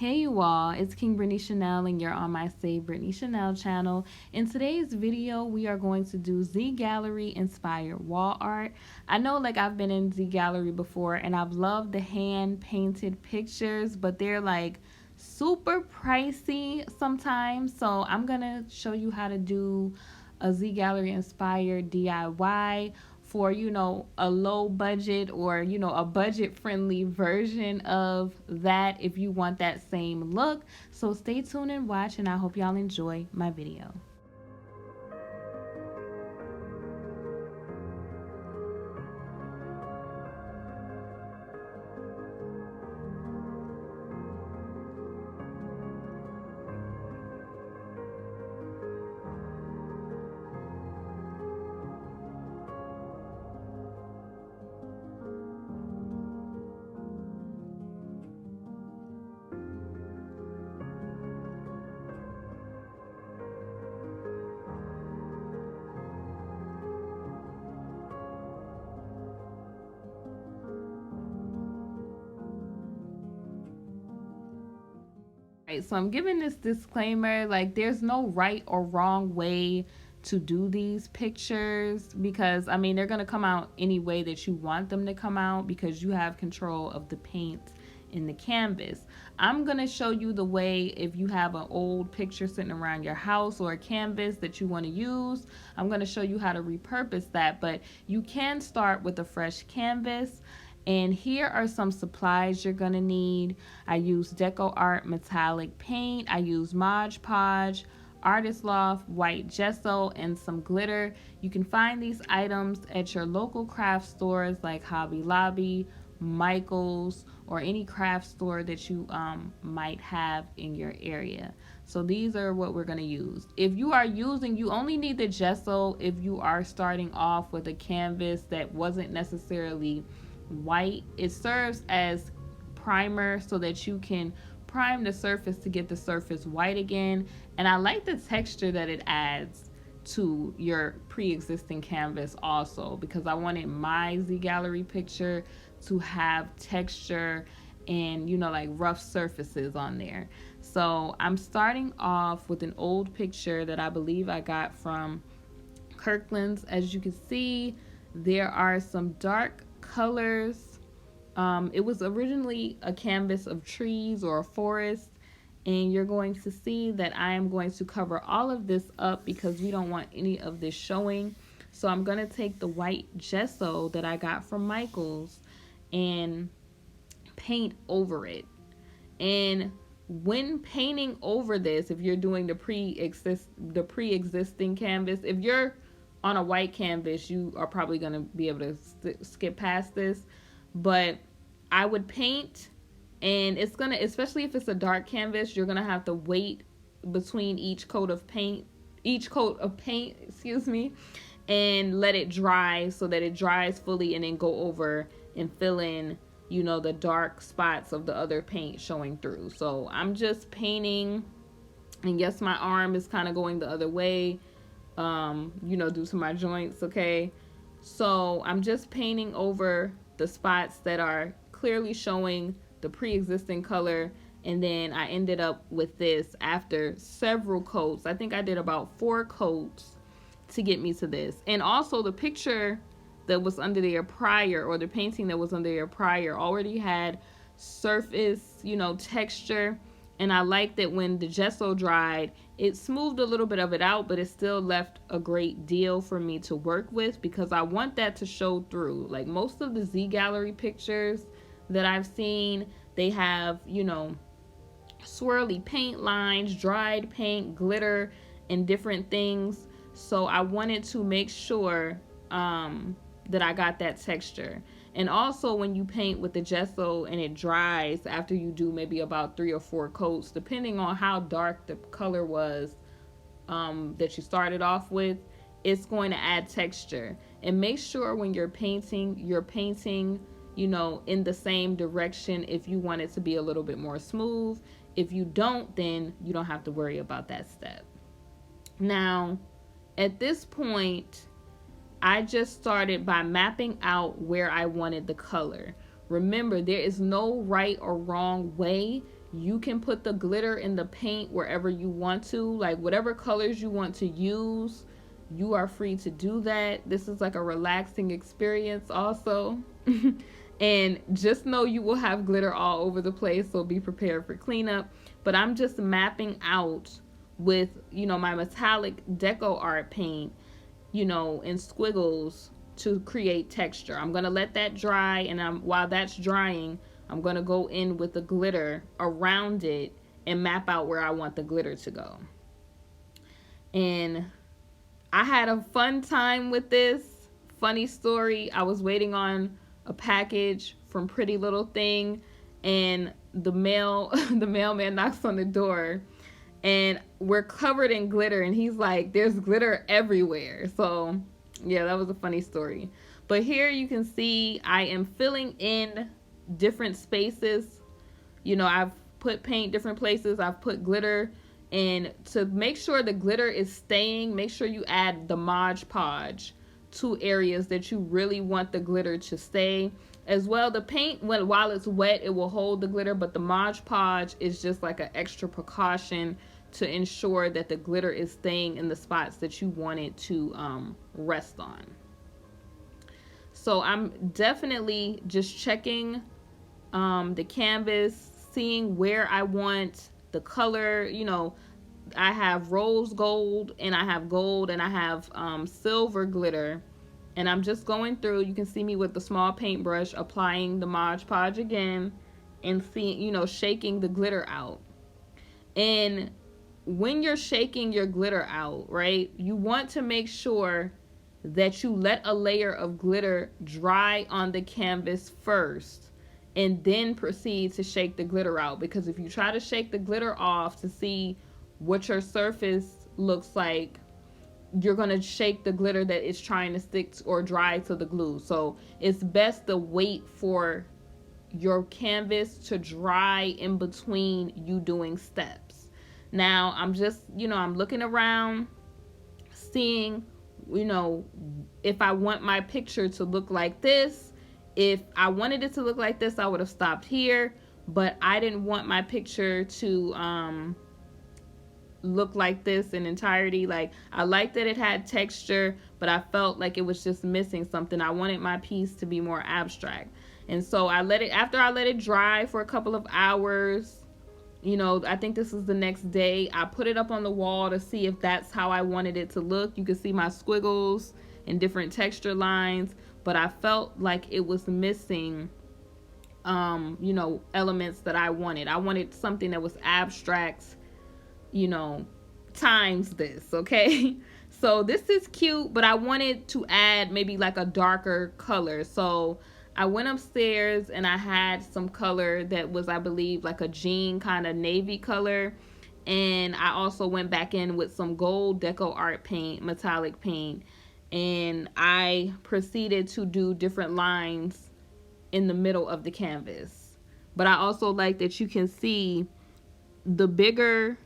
Hey you all, it's KingBritneyChanel and you're on my SaeBritneyChanel channel. In today's video, we are going to do Gallerie inspired wall art. I know I've been in Gallerie before and I've loved the hand painted pictures, but they're super pricey sometimes. So I'm gonna show you how to do a Gallerie inspired DIY for a low budget or a budget friendly version of that if you want that same look. So stay tuned and watch, and I hope y'all enjoy my video. So I'm giving this disclaimer, there's no right or wrong way to do these pictures, because they're going to come out any way that you want them to come out because you have control of the paint in the canvas. I'm going to show you the way if you have an old picture sitting around your house or a canvas that you want to use. I'm going to show you how to repurpose that, but you can start with a fresh canvas. And here are some supplies you're gonna need. I use Decor metallic paint. I use Mod Podge, Artist Loft, white gesso, and some glitter. You can find these items at your local craft stores like Hobby Lobby, Michael's, or any craft store that you might have in your area. So these are what we're gonna use. If you are using, you only need the gesso if you are starting off with a canvas that wasn't necessarily white. It serves as primer so that you can prime the surface to get the surface white again. And I like the texture that it adds to your pre-existing canvas also, because I wanted my Gallerie picture to have texture and rough surfaces on there. So I'm starting off with an old picture that I believe I got from Kirkland's. As you can see, there are some dark colors. It was originally a canvas of trees or a forest, and you're going to see that I am going to cover all of this up because we don't want any of this showing. So I'm going to take the white gesso that I got from Michael's and paint over it. And when painting over this, if you're doing the pre-existing canvas, if you're on a white canvas, you are probably going to be able to skip past this, but I would paint, and it's going to, especially if it's a dark canvas, you're going to have to wait between each coat of paint, and let it dry so that it dries fully, and then go over and fill in, the dark spots of the other paint showing through. So I'm just painting, and yes, my arm is kind of going the other way, due to my joints. Okay, so I'm just painting over the spots that are clearly showing the pre-existing color, and then I ended up with this after several coats. I think I did about 4 coats to get me to this. And also the picture that was under there prior, or the painting that was under there prior, already had surface, texture. And I liked that when the gesso dried, it smoothed a little bit of it out, but it still left a great deal for me to work with, because I want that to show through. Like most of the Gallerie pictures that I've seen, they have, swirly paint lines, dried paint, glitter, and different things. So I wanted to make sure that I got that texture. And also when you paint with the gesso and it dries after you do maybe about 3 or 4 coats, depending on how dark the color was that you started off with, it's going to add texture. And make sure when you're painting, in the same direction if you want it to be a little bit more smooth. If you don't, then you don't have to worry about that step. Now, at this point, I just started by mapping out where I wanted the color. Remember, there is no right or wrong way You can put the glitter in the paint wherever you want to, like whatever colors you want to use, you are free to do that. This is like a relaxing experience also. And just know you will have glitter all over the place, so be prepared for cleanup. But I'm just mapping out with, you know, my metallic deco art paint, you know, in squiggles to create texture. I'm going to let that dry, and while that's drying, I'm going to go in with the glitter around it and map out where I want the glitter to go. And I had a fun time with this. Funny story, I was waiting on a package from Pretty Little Thing, and the mailman knocks on the door, and we're covered in glitter, and he's like, there's glitter everywhere. So yeah, that was a funny story. But here you can see I am filling in different spaces. You know, I've put paint different places, I've put glitter, and to make sure the glitter is staying, make sure you add the Mod Podge to areas that you really want the glitter to stay. As well, the paint, while it's wet, it will hold the glitter, but the Mod Podge is just like an extra precaution to ensure that the glitter is staying in the spots that you want it to rest on. So I'm definitely just checking the canvas, seeing where I want the color. You know, I have rose gold, and I have gold, and I have silver glitter, and I'm just going through. You can see me with the small paintbrush applying the Mod Podge again, and seeing, you know, shaking the glitter out. And when you're shaking your glitter out, right, you want to make sure that you let a layer of glitter dry on the canvas first, and then proceed to shake the glitter out. Because if you try to shake the glitter off to see what your surface looks like, you're going to shake the glitter that is trying to stick or dry to the glue. So it's best to wait for your canvas to dry in between you doing steps. Now I'm just, you know, I'm looking around, seeing, you know, if I want my picture to look like this. If I wanted it to look like this, I would have stopped here, but I didn't want my picture to look like this in entirety. Like, I liked that it had texture, but I felt like it was just missing something. I wanted my piece to be more abstract. And so after I let it dry for a couple of hours, you know, I think this is the next day, I put it up on the wall to see if that's how I wanted it to look. You can see my squiggles and different texture lines, but I felt like it was missing, you know, elements that I wanted. I wanted something that was abstract, you know, times this, okay? So this is cute, but I wanted to add maybe like a darker color. So I went upstairs and I had some color that was, I believe, like a jean kind of navy color. And I also went back in with some gold deco art paint, metallic paint. And I proceeded to do different lines in the middle of the canvas. But I also like that you can see the bigger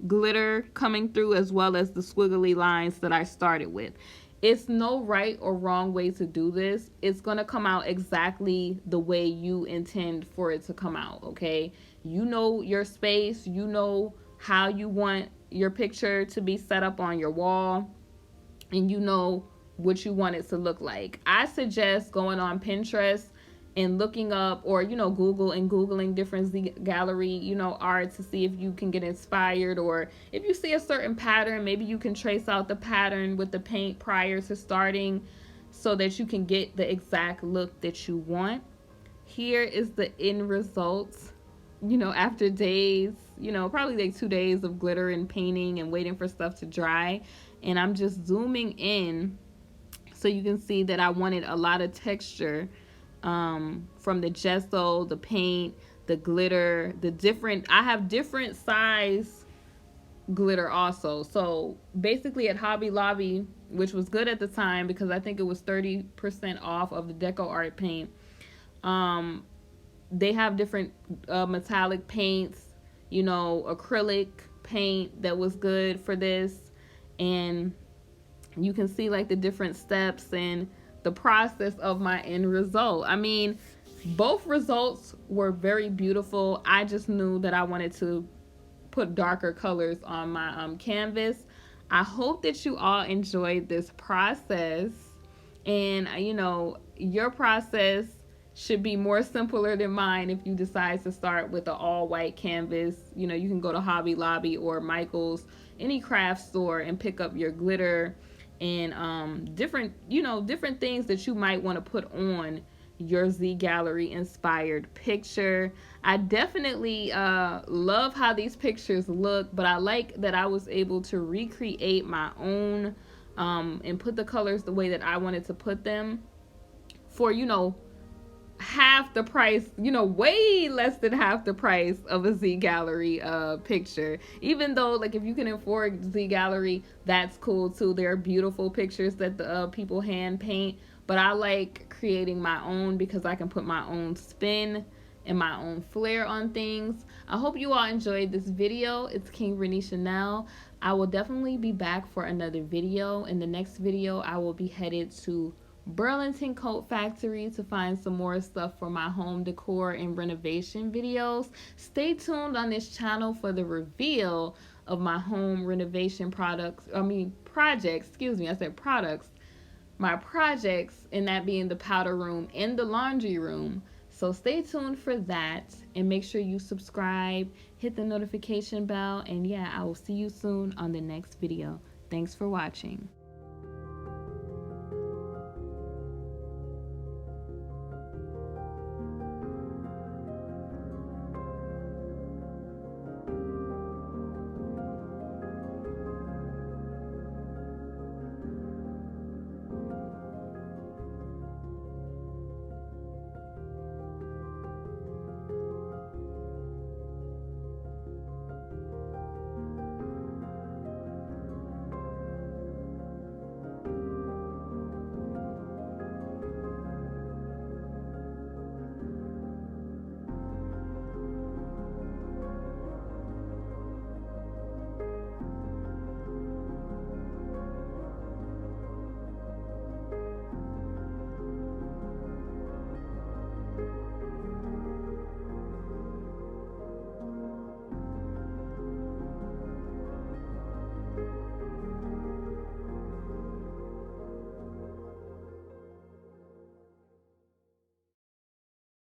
glitter coming through, as well as the squiggly lines that I started with. It's no right or wrong way to do this. It's going to come out exactly the way you intend for it to come out, okay? You know your space. You know how you want your picture to be set up on your wall. And you know what you want it to look like. I suggest going on Pinterest and looking up, or, you know, Googling different gallery, you know, art to see if you can get inspired, or if you see a certain pattern, maybe you can trace out the pattern with the paint prior to starting so that you can get the exact look that you want. Here is the end result, you know, after days, you know, probably like 2 days of glitter and painting and waiting for stuff to dry. And I'm just zooming in so you can see that I wanted a lot of texture from the gesso, the paint, the glitter, I have different size glitter also. So basically at Hobby Lobby, which was good at the time because I think it was 30% off of the deco art paint, they have different metallic paints, you know, acrylic paint that was good for this. And you can see like the different steps and the process of my end result. I mean, Both results were very beautiful. I just knew that I wanted to put darker colors on my canvas. I hope that you all enjoyed this process, and your process should be more simpler than mine. If you decide to start with an all white canvas, you can go to Hobby Lobby or Michael's, any craft store, and pick up your glitter and different things that you might want to put on your Z Gallerie inspired picture. I definitely love how these pictures look, but I like that I was able to recreate my own and put the colors the way that I wanted to put them for half the price, way less than half the price of a Z Gallerie picture. Even though, like, if you can afford Z Gallerie, that's cool too. There are beautiful pictures that the people hand paint, but I like creating my own because I can put my own spin and my own flair on things. I hope you all enjoyed this video. It's KingBritneyChanel. I will definitely be back for another video. In the next video, I will be headed to Burlington Coat Factory to find some more stuff for my home decor and renovation videos. Stay tuned on this channel for the reveal of my home renovation projects. I said products. My projects, and that being the powder room and the laundry room. So stay tuned for that, and make sure you subscribe, hit the notification bell, and yeah, I will see you soon on the next video. Thanks for watching.